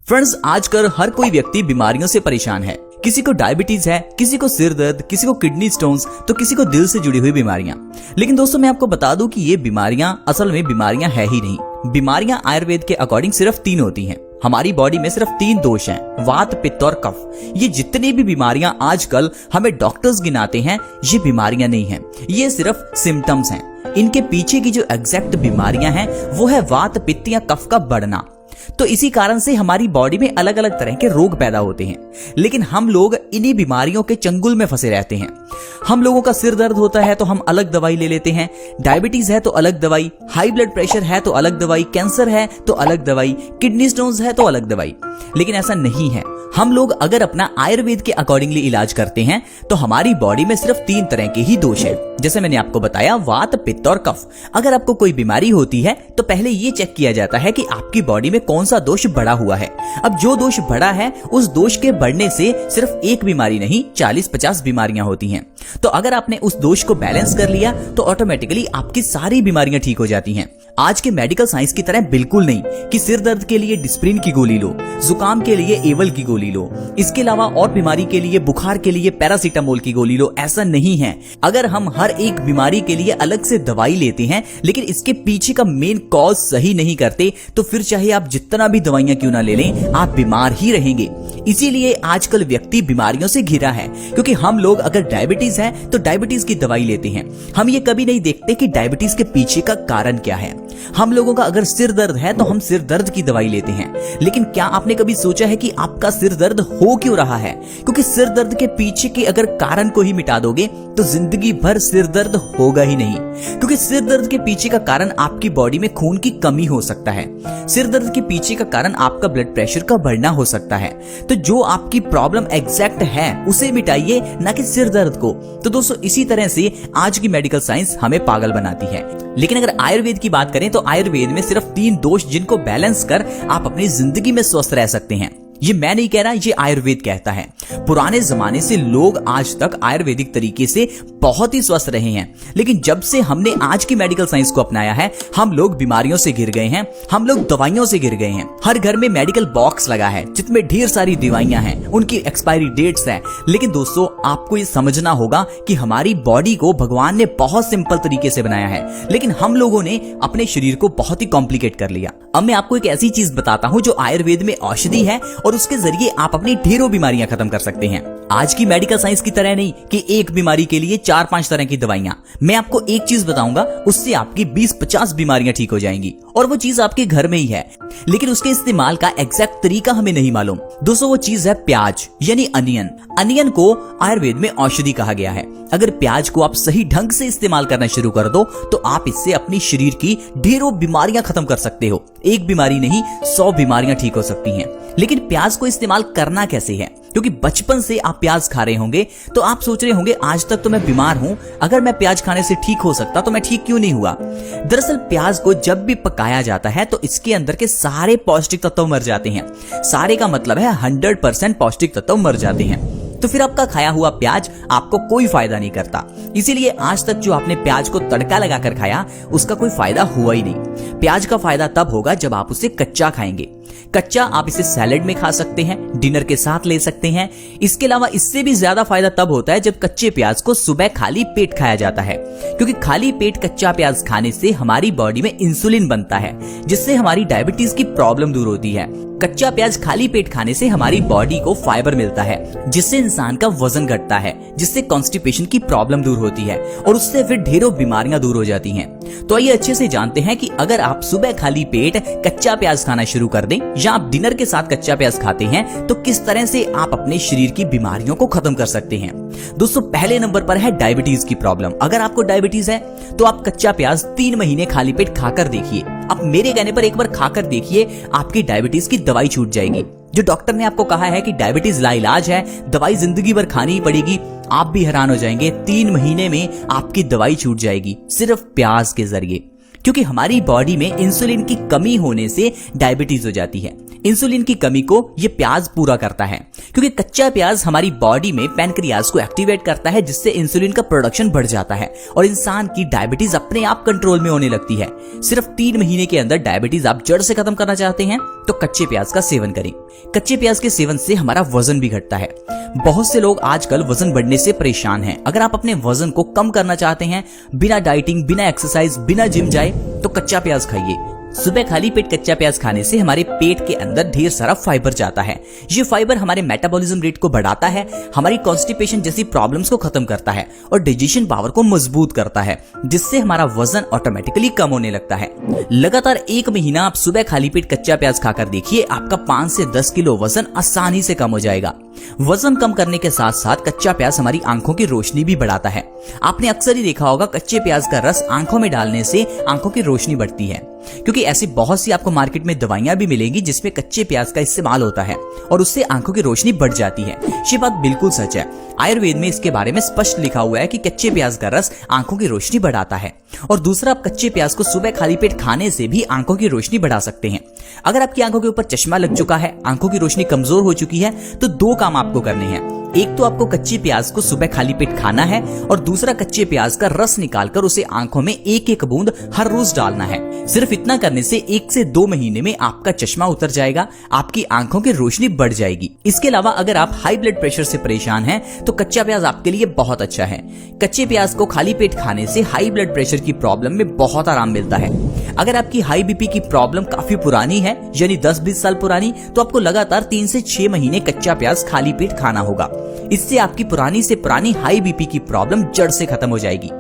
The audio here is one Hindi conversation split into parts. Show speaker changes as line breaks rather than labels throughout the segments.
फ्रेंड्स, आजकल हर कोई व्यक्ति बीमारियों से परेशान है। किसी को डायबिटीज है, किसी को सिर दर्द, किसी को किडनी स्टोन्स, तो किसी को दिल से जुड़ी हुई बीमारियां। लेकिन दोस्तों, मैं आपको बता दूं कि ये बीमारियां असल में बीमारियां है ही नहीं। बीमारियां आयुर्वेद के अकॉर्डिंग सिर्फ 3 होती हैं। हमारी बॉडी में सिर्फ 3 दोष हैं, वात, पित्त और कफ। ये जितनी भी बीमारियां आजकल हमें डॉक्टर्स गिनाते हैं, ये बीमारियां नहीं हैं, ये सिर्फ सिम्टम्स हैं। इनके पीछे की जो एग्जैक्ट बीमारियां हैं वो है वात, पित्त या कफ का बढ़ना। तो इसी कारण से हमारी बॉडी में अलग अलग तरह के रोग पैदा होते हैं, लेकिन हम लोग इन्हीं बीमारियों के चंगुल में फंसे रहते हैं। हम लोगों का सिर दर्द होता है तो हम अलग दवाई ले लेते हैं, डायबिटीज है तो अलग दवाई, हाई ब्लड प्रेशर है तो अलग दवाई, कैंसर है तो अलग दवाई, किडनी स्टोन्स है तो अलग दवाई। लेकिन ऐसा नहीं है। हम लोग अगर अपना आयुर्वेद के अकॉर्डिंगली इलाज करते हैं तो हमारी बॉडी में सिर्फ 3 तरह के ही दोष है। जैसे मैंने आपको बताया, वात, पित्त और कफ। अगर आपको कोई बीमारी होती है तो पहले ये चेक किया जाता है कि आपकी बॉडी में कौन सा दोष बढ़ा हुआ है। अब जो दोष बढ़ा है, उस दोष के बढ़ने से सिर्फ एक बीमारी नहीं, 40-50 बीमारियां होती हैं। तो अगर आपने उस दोष को बैलेंस कर लिया तो ऑटोमेटिकली आपकी सारी बीमारियां ठीक हो जाती हैं। आज के मेडिकल साइंस की तरह बिल्कुल नहीं कि सिर दर्द के लिए डिस्प्रिन की गोली लो, जुकाम के लिए एवल की गोली लो, इसके अलावा और बीमारी के लिए, बुखार के लिए पैरासीटामोल की गोली लो। ऐसा नहीं है। अगर हम हर एक बीमारी के लिए अलग से दवाई लेते हैं लेकिन इसके पीछे का मेन कॉज सही नहीं करते, तो फिर चाहे आप जितना भी दवाइयां क्यों ना ले लें, आप बीमार ही रहेंगे। इसीलिए आजकल व्यक्ति बीमारियों से घिरा है, क्योंकि हम लोग अगर डायबिटीज है तो डायबिटीज की दवाई लेते हैं। हम ये कभी नहीं देखते कि डायबिटीज के पीछे का कारण क्या है। हम लोगों का अगर सिर दर्द है तो हम सिर दर्द की दवाई लेते हैं, लेकिन क्या आपने कभी सोचा है कि आपका सिर दर्द हो क्यों रहा है? क्योंकि सिर दर्द के पीछे के अगर कारण को ही मिटा दोगे तो जिंदगी भर सिर दर्द होगा ही नहीं। क्योंकि सिर दर्द के पीछे का कारण आपकी बॉडी में खून की कमी हो सकता है। सिर दर्द के पीछे का कारण आपका ब्लड प्रेशर का बढ़ना हो सकता है। तो जो आपकी प्रॉब्लम एग्जैक्ट है उसे मिटाइए, ना कि सिर दर्द को। तो दोस्तों, इसी तरह से आज की मेडिकल साइंस हमें पागल बनाती है। लेकिन अगर आयुर्वेद की बात करें तो आयुर्वेद में सिर्फ 3 दोष जिनको बैलेंस कर आप अपनी जिंदगी में स्वस्थ रह सकते हैं। ये मैं नहीं कह रहा, ये आयुर्वेद कहता है। पुराने जमाने से लोग आज तक आयुर्वेदिक तरीके से बहुत ही स्वस्थ रहे हैं, लेकिन जब से हमने आज की मेडिकल साइंस को अपनाया है, हम लोग बीमारियों से घिर गए हैं, हम लोग दवाइयों से घिर गए हैं। हर घर में मेडिकल बॉक्स लगा है जिसमें ढेर सारी दवाइयां हैं, उनकी एक्सपायरी डेट्स हैं। लेकिन दोस्तों, आपको ये समझना होगा कि हमारी बॉडी को भगवान ने बहुत सिंपल तरीके से बनाया है, लेकिन हम लोगों ने अपने शरीर को बहुत ही कॉम्प्लिकेट कर लिया। अब मैं आपको एक ऐसी चीज बताता हूं जो आयुर्वेद में औषधि है और उसके जरिए आप अपनी ढेरों बीमारियां खत्म कर सकते हैं। आज की मेडिकल साइंस की तरह नहीं कि एक बीमारी के लिए 4-5 तरह की दवाइयां। मैं आपको एक चीज बताऊंगा, उससे आपकी 20-50 बीमारियां ठीक हो जाएंगी, और वो चीज आपके घर में ही है, लेकिन उसके इस्तेमाल का एग्जैक्ट तरीका हमें नहीं मालूम। दोस्तों, वो चीज है प्याज, यानी अनियन। अनियन को आयुर्वेद में औषधि कहा गया है। अगर प्याज को आप सही ढंग से इस्तेमाल करना शुरू कर दो तो आप इससे अपनी शरीर की ढेरों बीमारियां खत्म कर सकते हो। एक बीमारी नहीं, 100 बीमारियां ठीक हो सकती हैं। लेकिन प्याज को इस्तेमाल करना कैसे है? क्योंकि बचपन से आप प्याज खा रहे होंगे तो आप सोच रहे होंगे, आज तक तो मैं बीमार हूं, अगर मैं प्याज खाने से ठीक हो सकता तो मैं ठीक क्यों नहीं हुआ? दरअसल प्याज को जब भी पकाया जाता है तो इसके अंदर के सारे पौष्टिक तत्व मर जाते हैं। सारे का मतलब है 100% पौष्टिक तत्व मर जाते हैं। तो फिर आपका खाया हुआ प्याज आपको कोई फायदा नहीं करता। इसीलिए आज तक जो आपने प्याज को तड़का लगाकर खाया, उसका कोई फायदा हुआ ही नहीं। प्याज का फायदा तब होगा जब आप उसे कच्चा खाएंगे। कच्चा आप इसे सैलेड में खा सकते हैं, डिनर के साथ ले सकते हैं। इसके अलावा इससे भी ज्यादा फायदा तब होता है जब कच्चे प्याज को सुबह खाली पेट खाया जाता है, क्योंकि खाली पेट कच्चा प्याज खाने से हमारी बॉडी में इंसुलिन बनता है, जिससे हमारी डायबिटीज की प्रॉब्लम दूर होती है। कच्चा प्याज खाली पेट खाने से हमारी बॉडी को फाइबर मिलता है, जिससे इंसान का वजन घटता है, जिससे कॉन्स्टिपेशन की प्रॉब्लम दूर होती है, और उससे फिर ढेरों बीमारियां दूर हो जाती हैं। तो आइए अच्छे से जानते हैं कि अगर आप सुबह खाली पेट कच्चा प्याज खाना शुरू कर दें, या आप डिनर के साथ कच्चा प्याज खाते हैं, तो किस तरह से आप अपने शरीर की बीमारियों को खत्म कर सकते हैं। दोस्तों, पहले नंबर पर है डायबिटीज की प्रॉब्लम। अगर आपको डायबिटीज है तो आप कच्चा प्याज 3 महीने खाली पेट खाकर देखिए। आप मेरे कहने पर एक बार खाकर देखिए, आपकी डायबिटीज की दवाई छूट जाएगी। जो डॉक्टर ने आपको कहा है कि डायबिटीज लाइलाज है, दवाई जिंदगी भर खानी ही पड़ेगी, आप भी हैरान हो जाएंगे। 3 महीने में आपकी दवाई छूट जाएगी, सिर्फ प्याज के जरिए। क्योंकि हमारी बॉडी में इंसुलिन की कमी होने से डायबिटीज हो जाती है। इंसुलिन की कमी को ये प्याज पूरा करता है, क्योंकि कच्चा प्याज हमारी बॉडी में पैनक्रियाज को एक्टिवेट करता है, जिससे इंसुलिन का प्रोडक्शन बढ़ जाता है और इंसान की डायबिटीज अपने आप कंट्रोल में होने लगती है। सिर्फ 3 महीने के अंदर डायबिटीज आप जड़ से खत्म करना चाहते हैं तो कच्चे प्याज का सेवन करें। कच्चे प्याज के सेवन से हमारा वजन भी घटता है। बहुत से लोग आजकल वजन बढ़ने से परेशान हैं। अगर आप अपने वजन को कम करना चाहते हैं बिना डाइटिंग, बिना एक्सरसाइज, बिना जिम जाए, तो कच्चा प्याज खाइए। सुबह खाली पेट कच्चा प्याज खाने से हमारे पेट के अंदर ढेर सारा फाइबर जाता है। ये फाइबर हमारे मेटाबॉलिज्म रेट को बढ़ाता है, हमारी कॉन्स्टिपेशन जैसी प्रॉब्लम्स को खत्म करता है और डाइजेशन पावर को मजबूत करता है, जिससे हमारा वजन ऑटोमेटिकली कम होने लगता है। लगातार 1 महीना आप सुबह खाली पेट कच्चा प्याज खाकर देखिए, आपका 5 से 10 किलो वजन आसानी से कम हो जाएगा। वजन कम करने के साथ साथ कच्चा प्याज हमारी आंखों की रोशनी भी बढ़ाता है। आपने अक्सर ही देखा होगा कच्चे प्याज का रस आंखों में डालने से आंखों की रोशनी बढ़ती है, क्योंकि ऐसी बहुत सी आपको मार्केट में दवाइयां भी मिलेंगी जिसमें कच्चे प्याज का इस्तेमाल होता है और उससे आंखों की रोशनी बढ़ जाती है। ये बात बिल्कुल सच है। आयुर्वेद में इसके बारे में स्पष्ट लिखा हुआ है कि कच्चे प्याज का रस आंखों की रोशनी बढ़ाता है। और दूसरा, आप कच्चे प्याज को सुबह खाली पेट खाने से भी आंखों की रोशनी बढ़ा सकते हैं। अगर आपकी आंखों के ऊपर चश्मा लग चुका है, आंखों की रोशनी कमजोर हो चुकी है, तो 2 काम आपको करने हैं। एक तो आपको कच्चे प्याज को सुबह खाली पेट खाना है और दूसरा कच्चे प्याज का रस निकालकर उसे आंखों में 1-1 बूंद हर रोज डालना है। सिर्फ इतना करने से 1 से 2 महीने में आपका चश्मा उतर जाएगा, आपकी आंखों की रोशनी बढ़ जाएगी। इसके अलावा अगर आप हाई ब्लड प्रेशर से परेशान हैं तो कच्चा प्याज आपके लिए बहुत अच्छा है। कच्चे प्याज को खाली पेट खाने से हाई ब्लड प्रेशर की प्रॉब्लम में बहुत आराम मिलता है। अगर आपकी हाई बीपी की प्रॉब्लम काफी पुरानी है, यानी 10-20 साल पुरानी, तो आपको लगातार 3 से 6 महीने कच्चा प्याज खाली पेट खाना होगा। इससे आपकी पुरानी से पुरानी हाई बीपी की प्रॉब्लम जड़ से खत्म हो जाएगी।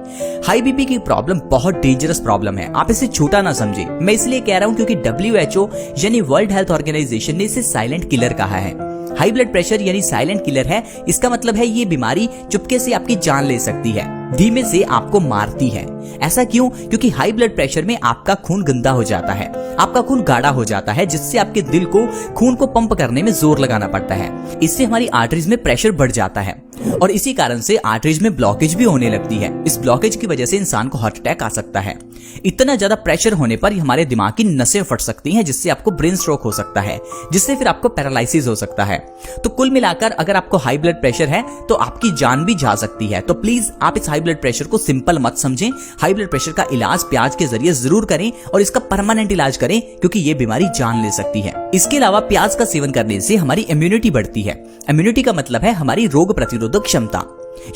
हाई बीपी की प्रॉब्लम बहुत डेंजरस प्रॉब्लम है, आप इसे छोटा ना समझे। मैं इसलिए कह रहा हूं क्योंकि WHO यानी वर्ल्ड हेल्थ ऑर्गेनाइजेशन ने इसे साइलेंट किलर कहा है। हाई ब्लड प्रेशर यानी साइलेंट किलर है। इसका मतलब है ये बीमारी चुपके से आपकी जान ले सकती है, धीमे से आपको मारती है। ऐसा क्यों? क्योंकि हाई ब्लड प्रेशर में आपका खून गंदा हो जाता है, आपका खून गाढ़ा हो जाता है, जिससे आपके दिल को खून को पंप करने में जोर लगाना पड़ता है। इससे हमारी आर्टरीज में प्रेशर बढ़ जाता है और इसी कारण से आर्टरीज में ब्लॉकेज भी होने लगती है। इस ब्लॉकेज की वजह से इंसान को हार्ट अटैक आ सकता है। इतना ज्यादा प्रेशर होने पर हमारे दिमाग की नसें फट सकती हैं, जिससे आपको ब्रेन स्ट्रोक हो सकता है, जिससे फिर आपको पैरालिसिस हो सकता है। तो कुल मिलाकर अगर आपको हाई ब्लड प्रेशर है तो आपकी जान भी जा सकती है। तो प्लीज आप इस हाई ब्लड प्रेशर को सिंपल मत समझें। हाई ब्लड प्रेशर का इलाज प्याज के जरिए जरूर करें और इसका परमानेंट इलाज करें, क्योंकि ये बीमारी जान ले सकती है। इसके अलावा प्याज का सेवन करने से हमारी इम्यूनिटी बढ़ती है। इम्यूनिटी का मतलब है हमारी रोग प्रतिरोधक क्षमता।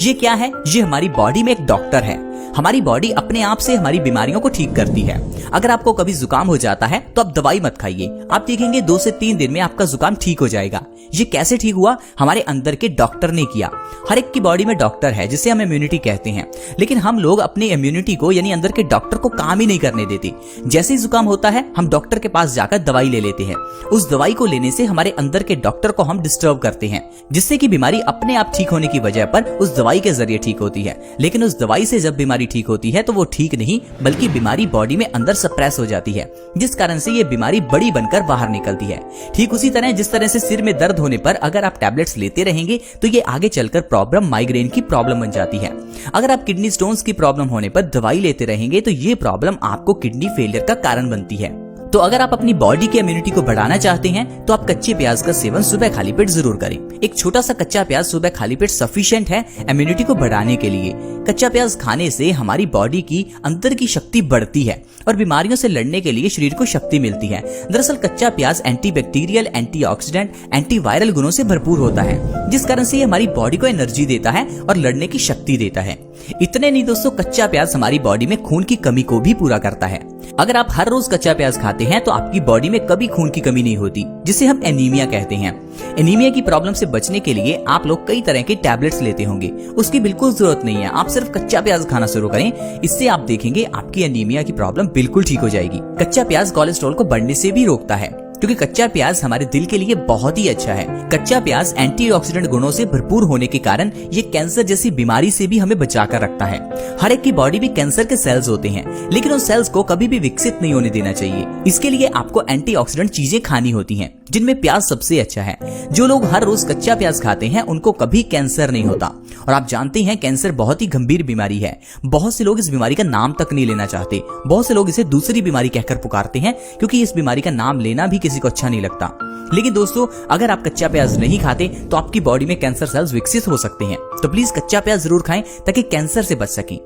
ये क्या है? ये हमारी बॉडी में एक डॉक्टर है। हमारी बॉडी अपने आप से हमारी बीमारियों को ठीक करती है। अगर आपको कभी जुकाम हो जाता है तो आप दवाई मत खाइए, आप देखेंगे 2 से 3 दिन में आपका जुकाम ठीक हो जाएगा। ये कैसे ठीक हुआ? हमारे अंदर के डॉक्टर ने किया। हर एक की बॉडी में डॉक्टर है जिसे हम इम्यूनिटी कहते हैं, लेकिन हम लोग अपनी इम्यूनिटी को यानी अंदर के डॉक्टर को काम ही नहीं करने देते। जैसे ही जुकाम होता है हम डॉक्टर के पास जाकर दवाई ले लेते हैं। उस दवाई को लेने से हमारे अंदर के डॉक्टर को हम डिस्टर्ब करते हैं, जिससे कि बीमारी अपने आप ठीक होने की बजाय पर उस दवाई के जरिए ठीक होती है। लेकिन उस दवाई से जब बीमारी ठीक होती है तो वो ठीक नहीं, बल्कि बीमारी बॉडी में अंदर सप्रेस हो जाती है, जिस कारण से ये बीमारी बड़ी बनकर बाहर निकलती है। ठीक उसी तरह जिस तरह से सिर में दर्द होने पर अगर आप टैबलेट्स लेते रहेंगे तो ये आगे चलकर प्रॉब्लम माइग्रेन की प्रॉब्लम बन जाती है। अगर आप किडनी स्टोन्स की प्रॉब्लम होने पर दवाई लेते रहेंगे तो ये प्रॉब्लम आपको किडनी फेलियर का कारण बनती है। तो अगर आप अपनी बॉडी की इम्यूनिटी को बढ़ाना चाहते हैं तो आप कच्चे प्याज का सेवन सुबह खाली पेट जरूर करें। एक छोटा सा कच्चा प्याज सुबह खाली पेट सफिशिएंट है इम्यूनिटी को बढ़ाने के लिए। कच्चा प्याज खाने से हमारी बॉडी की अंदर की शक्ति बढ़ती है और बीमारियों से लड़ने के लिए शरीर को शक्ति मिलती है। दरअसल कच्चा प्याज एंटीबैक्टीरियल, एंटीऑक्सीडेंट, एंटीवायरल गुणों से भरपूर होता है, जिस कारण से ये हमारी बॉडी को एनर्जी देता है और लड़ने की शक्ति देता है। इतने नहीं दोस्तों, कच्चा प्याज हमारी बॉडी में खून की कमी को भी पूरा करता है। अगर आप हर रोज कच्चा प्याज खाते हैं तो आपकी बॉडी में कभी खून की कमी नहीं होती, जिसे हम एनीमिया कहते हैं। एनीमिया की प्रॉब्लम से बचने के लिए आप लोग कई तरह के टैबलेट्स लेते होंगे, उसकी बिल्कुल जरूरत नहीं है। आप सिर्फ कच्चा प्याज खाना शुरू करें, इससे आप देखेंगे आपकी एनीमिया की प्रॉब्लम बिल्कुल ठीक हो जाएगी। कच्चा प्याज कोलेस्ट्रॉल को बढ़ने से भी रोकता है, क्योंकि कच्चा प्याज हमारे दिल के लिए बहुत ही अच्छा है। कच्चा प्याज एंटीऑक्सीडेंट गुणों से भरपूर होने के कारण ये कैंसर जैसी बीमारी से भी हमें बचाकर रखता है। हर एक की बॉडी में कैंसर के सेल्स होते हैं, लेकिन उन सेल्स को कभी भी विकसित नहीं होने देना चाहिए। इसके लिए आपको एंटीऑक्सीडेंट चीजें खानी होती हैं, जिनमें प्याज सबसे अच्छा है। जो लोग हर रोज कच्चा प्याज खाते हैं उनको कभी कैंसर नहीं होता। और आप जानते हैं कैंसर बहुत ही गंभीर बीमारी है। बहुत से लोग इस बीमारी का नाम तक नहीं लेना चाहते। बहुत से लोग इसे दूसरी बीमारी कहकर पुकारते हैं, क्योंकि इस बीमारी का नाम लेना भी किसी को अच्छा नहीं लगता। लेकिन दोस्तों, अगर आप कच्चा प्याज नहीं खाते तो आपकी बॉडी में कैंसर सेल्स विकसित हो सकते हैं। तो प्लीज कच्चा प्याज जरूर खाएं ताकि कैंसर से बच सकें।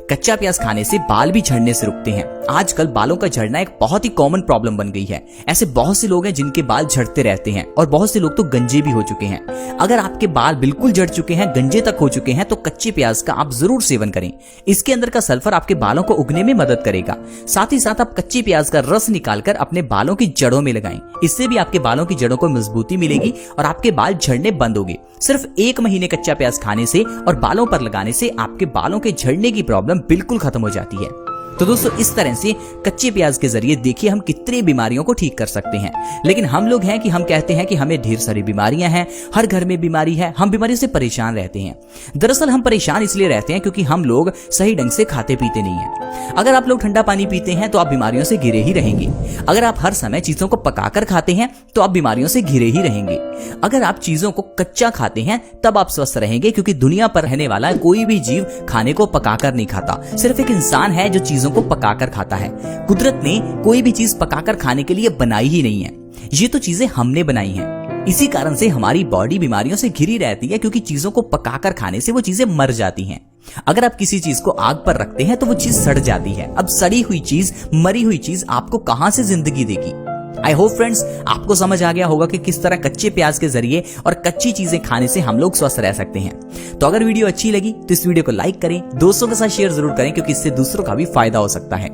कच्चा प्याज खाने से बाल भी झड़ने से रुकते हैं। आजकल बालों का झड़ना एक बहुत ही कॉमन प्रॉब्लम बन गई है। ऐसे बहुत से लोग हैं जिनके बाल झड़ते रहते हैं और बहुत से लोग तो गंजे भी हो चुके हैं। अगर आपके बाल बिल्कुल झड़ चुके हैं, गंजे तक हो चुके हैं, तो कच्चे प्याज का आप जरूर सेवन करें। इसके अंदर का सल्फर आपके बालों को उगने में मदद करेगा। साथ ही साथ आप कच्चे प्याज का रस निकालकर अपने बालों की जड़ों में लगाएं। इससे भी आपके बालों की जड़ों को मजबूती मिलेगी और आपके बाल झड़ने बंद होंगे। सिर्फ 1 महीने कच्चा प्याज खाने से और बालों पर लगाने से आपके बालों के झड़ने की प्रॉब्लम बिल्कुल खत्म हो जाती है। तो दोस्तों, इस तरह से कच्चे प्याज के जरिए देखिए हम कितनी बीमारियों को ठीक कर सकते हैं। लेकिन हम लोग हैं कि हम कहते हैं कि हमें ढेर सारी बीमारियां हैं, हर घर में बीमारी है, हम बीमारी से परेशान रहते हैं। दरअसल हम परेशान इसलिए रहते हैं क्योंकि हम लोग सही ढंग से खाते पीते नहीं हैं। अगर आप लोग ठंडा पानी पीते हैं तो आप बीमारियों से घिरे ही रहेंगे। अगर आप हर समय चीजों को पकाकर खाते हैं तो आप बीमारियों से घिरे ही रहेंगे। अगर आप चीजों को कच्चा खाते हैं तब आप स्वस्थ रहेंगे, क्योंकि दुनिया पर रहने वाला कोई भी जीव खाने को पकाकर नहीं खाता। सिर्फ एक इंसान है जो चीजों को पकाकर खाता है। कुदरत ने कोई भी चीज पकाकर खाने के लिए बनाई ही नहीं है। ये तो चीजें हमने बनाई हैं। इसी कारण से हमारी बॉडी बीमारियों से घिरी रहती है, क्योंकि चीजों को पकाकर खाने से वो चीजें मर जाती हैं। अगर आप किसी चीज को आग पर रखते हैं तो वो चीज सड़ जाती है। अब सड़ी हुई चीज, मरी हुई चीज आपको कहां से जिंदगी देगी। आई होप फ्रेंड्स, आपको समझ आ गया होगा कि किस तरह कच्चे प्याज के जरिए और कच्ची चीजें खाने से हम लोग स्वस्थ रह सकते हैं। तो अगर वीडियो अच्छी लगी तो इस वीडियो को लाइक करें, दोस्तों के साथ शेयर जरूर करें, क्योंकि इससे दूसरों का भी फायदा हो सकता है।